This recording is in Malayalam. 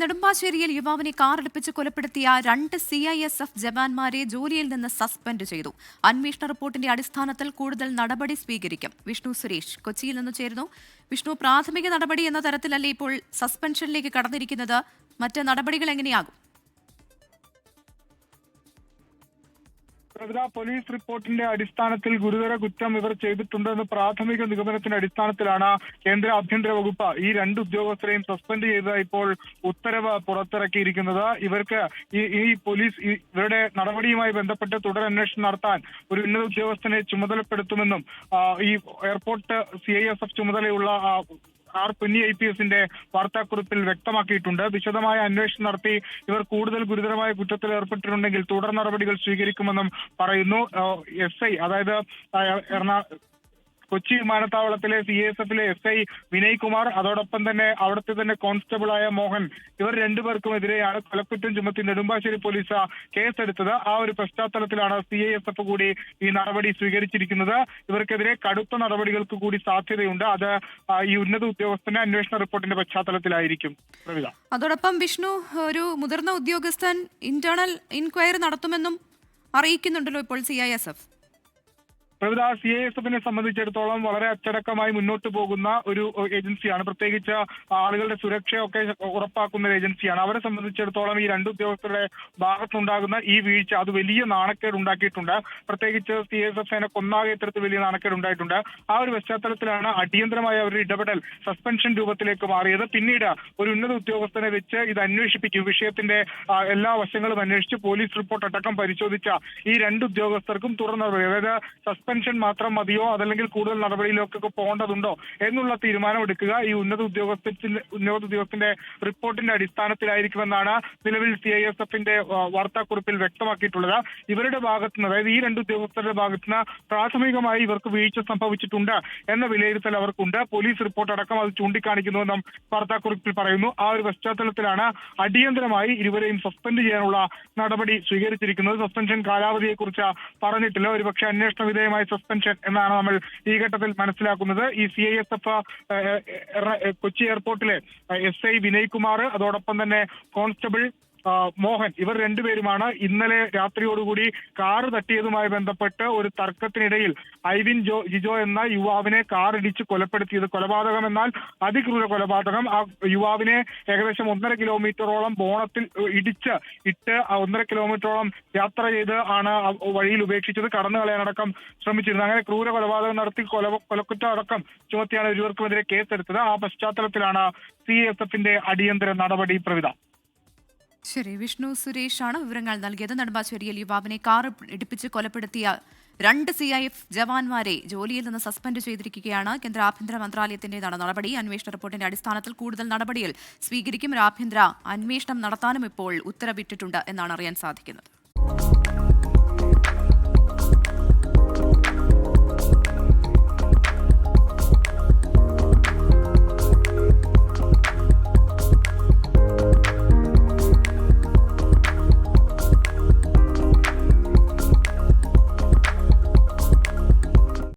നെടുമ്പാശ്ശേരിയിൽ യുവാവിനെ കാറിടിപ്പിച്ച് കൊലപ്പെടുത്തിയ 2 CISF ജവാന്മാരെ ജോലിയിൽ നിന്ന് സസ്പെൻഡ് ചെയ്തു. അന്വേഷണ റിപ്പോർട്ടിന്റെ അടിസ്ഥാനത്തിൽ കൂടുതൽ നടപടി സ്വീകരിക്കും. വിഷ്ണു സുരേഷ് കൊച്ചിയിൽ നിന്ന് ചേരുന്നു. വിഷ്ണു, പ്രാഥമിക നടപടി എന്ന തരത്തിലല്ലേ ഇപ്പോൾ സസ്പെൻഷനിലേക്ക് കടന്നിരിക്കുന്നത്? മറ്റ് നടപടികൾ എങ്ങനെയാകും? പോലീസ് റിപ്പോർട്ടിന്റെ അടിസ്ഥാനത്തിൽ ഗുരുതര കുറ്റം ഇവർ ചെയ്തിട്ടുണ്ടെന്ന് പ്രാഥമിക നിഗമനത്തിന്റെ അടിസ്ഥാനത്തിലാണ് കേന്ദ്ര ആഭ്യന്തര വകുപ്പ് ഈ 2 ഉദ്യോഗസ്ഥരെയും സസ്പെൻഡ് ചെയ്ത് ഇപ്പോൾ ഉത്തരവ് പുറത്തിറക്കിയിരിക്കുന്നത്. ഇവർക്ക് ഈ പോലീസ് ഇവരുടെ നടപടിയുമായി ബന്ധപ്പെട്ട് തുടരന്വേഷണം നടത്താൻ ഒരു ഉന്നത ഉദ്യോഗസ്ഥനെ ചുമതലപ്പെടുത്തുമെന്നും ഈ എയർപോർട്ട് CISF ചുമതലയുള്ള പുന്നി IPS വാർത്താക്കുറിപ്പിൽ വ്യക്തമാക്കിയിട്ടുണ്ട്. വിശദമായ അന്വേഷണം നടത്തി ഇവർ കൂടുതൽ ഗുരുതരമായ കുറ്റത്തിൽ ഏർപ്പെട്ടിട്ടുണ്ടെങ്കിൽ തുടർ നടപടികൾ സ്വീകരിക്കുമെന്നും പറയുന്നു. SI, അതായത് കൊച്ചി വിമാനത്താവളത്തിലെ CISF SI വിനയ് കുമാർ, അതോടൊപ്പം തന്നെ അവിടുത്തെ തന്നെ കോൺസ്റ്റബിളായ മോഹൻ, ഇവർ രണ്ടുപേർക്കുമെതിരെയാണ് കൊലക്കുറ്റം ചുമത്തി നെടുമ്പാശ്ശേരി പോലീസ് കേസെടുത്തത്. ആ ഒരു പശ്ചാത്തലത്തിലാണ് CISF കൂടി ഈ നടപടി സ്വീകരിച്ചിരിക്കുന്നത്. ഇവർക്കെതിരെ കടുത്ത നടപടികൾക്ക് കൂടി സാധ്യതയുണ്ട്. അത് ഈ ഉന്നത ഉദ്യോഗസ്ഥന്റെ അന്വേഷണ റിപ്പോർട്ടിന്റെ പശ്ചാത്തലത്തിലായിരിക്കും. അതോടൊപ്പം വിഷ്ണു, ഒരു മുതിർന്ന ഉദ്യോഗസ്ഥൻ ഇന്റേണൽ ഇൻക്വയറി നടത്തുമെന്നും അറിയിക്കുന്നുണ്ടല്ലോ ഇപ്പോൾ CISF. CISF സംബന്ധിച്ചിടത്തോളം വളരെ അച്ചടക്കമായി മുന്നോട്ട് പോകുന്ന ഒരു ഏജൻസിയാണ്. പ്രത്യേകിച്ച് ആളുകളുടെ സുരക്ഷയൊക്കെ ഉറപ്പാക്കുന്ന ഒരു ഏജൻസിയാണ്. അവരെ സംബന്ധിച്ചിടത്തോളം ഈ 2 ഉദ്യോഗസ്ഥരുടെ ഭാഗത്തുണ്ടാകുന്ന ഈ വീഴ്ച അത് വലിയ നാണക്കേട് ഉണ്ടാക്കിയിട്ടുണ്ട്. പ്രത്യേകിച്ച് CISF കൊന്നാകെ ഇത്തരത്തിൽ വലിയ നാണക്കേട് ഉണ്ടായിട്ടുണ്ട്. ആ ഒരു പശ്ചാത്തലത്തിലാണ് അടിയന്തരമായ ഒരു ഇടപെടൽ സസ്പെൻഷൻ രൂപത്തിലേക്ക് മാറിയത്. പിന്നീട് ഒരു ഉന്നത ഉദ്യോഗസ്ഥനെ വെച്ച് ഇത് അന്വേഷിപ്പിക്കും. വിഷയത്തിന്റെ എല്ലാ വശങ്ങളും അന്വേഷിച്ച് പോലീസ് റിപ്പോർട്ട് അടക്കം പരിശോധിച്ച ഈ 2 ഉദ്യോഗസ്ഥർക്കും തുടർ നടപടി, അതായത് സസ്പെൻഷൻ മാത്രം മതിയോ അതല്ലെങ്കിൽ കൂടുതൽ നടപടിയിലേക്കൊക്കെ പോകേണ്ടതുണ്ടോ എന്നുള്ള തീരുമാനം എടുക്കുക ഈ ഉന്നത ഉദ്യോഗസ്ഥന്റെ റിപ്പോർട്ടിന്റെ അടിസ്ഥാനത്തിലായിരിക്കുമെന്നാണ് നിലവിൽ CISF വാർത്താക്കുറിപ്പിൽ വ്യക്തമാക്കിയിട്ടുള്ളത്. ഇവരുടെ ഭാഗത്തുനിന്ന്, അതായത് ഈ 2 ഉദ്യോഗസ്ഥരുടെ ഭാഗത്തുനിന്ന് പ്രാഥമികമായി ഇവർക്ക് വീഴ്ച സംഭവിച്ചിട്ടുണ്ട് എന്ന വിലയിരുത്തൽ അവർക്കുണ്ട്. പോലീസ് റിപ്പോർട്ട് അടക്കം അത് ചൂണ്ടിക്കാണിക്കുന്നുവെന്നും വാർത്താക്കുറിപ്പിൽ പറയുന്നു. ആ ഒരു പശ്ചാത്തലത്തിലാണ് അടിയന്തരമായി ഇരുവരെയും സസ്പെൻഡ് ചെയ്യാനുള്ള നടപടി സ്വീകരിച്ചിരിക്കുന്നത്. സസ്പെൻഷൻ കാലാവധിയെക്കുറിച്ച് പറഞ്ഞിട്ടില്ല. ഒരുപക്ഷെ അന്വേഷണ വിധേയമായ സസ്പെൻഷൻ എന്നാണ് നമ്മൾ ഈ ഘട്ടത്തിൽ മനസ്സിലാക്കുന്നത്. ഈ CISF കൊച്ചി എയർപോർട്ടിലെ SI വിനയ് കുമാർ, അതോടൊപ്പം തന്നെ കോൺസ്റ്റബിൾ മോഹൻ, ഇവർ രണ്ടുപേരുമാണ് ഇന്നലെ രാത്രിയോടുകൂടി കാറ് തട്ടിയതുമായി ബന്ധപ്പെട്ട് ഒരു തർക്കത്തിനിടയിൽ ഐവിൻ ജിജോ എന്ന യുവാവിനെ കാറിടിച്ച് കൊലപ്പെടുത്തിയത്. കൊലപാതകം എന്നാൽ അതിക്രൂര കൊലപാതകം. ആ യുവാവിനെ ഏകദേശം 1.5 കിലോമീറ്ററോളം ബോണത്തിൽ ഇട്ട് 1.5 കിലോമീറ്ററോളം യാത്ര ചെയ്ത് ആണ് വഴിയിൽ ഉപേക്ഷിച്ചത്. കടന്നു കളയാനടക്കം ശ്രമിച്ചിരുന്നു. അങ്ങനെ ക്രൂര കൊലപാതകം നടത്തി കൊലക്കുറ്റം അടക്കം ചുമത്തിയാണ് ഇരുവർക്കുമെതിരെ കേസെടുത്തത്. ആ പശ്ചാത്തലത്തിലാണ് CISF അടിയന്തര നടപടി. പ്രവിധ. ശരി, വിഷ്ണു സുരേഷാണ് വിവരങ്ങൾ നൽകിയത്. നെടുമ്പാശ്ശേരിയിൽ യുവാവിനെ കാർ ഇടിപ്പിച്ച് കൊലപ്പെടുത്തിയ 2 CIF ജവാന്മാരെ ജോലിയിൽ നിന്ന് സസ്പെൻഡ് ചെയ്തിരിക്കുകയാണ്. കേന്ദ്ര ആഭ്യന്തര മന്ത്രാലയത്തിന്റേതാണ് നടപടി. അന്വേഷണ റിപ്പോർട്ടിന്റെ അടിസ്ഥാനത്തിൽ കൂടുതൽ നടപടികൾ സ്വീകരിക്കും. ആഭ്യന്തര അന്വേഷണം നടത്താനും ഇപ്പോൾ ഉത്തരവിട്ടിട്ടുണ്ട് എന്നാണ് അറിയാൻ സാധിക്കുന്നത്.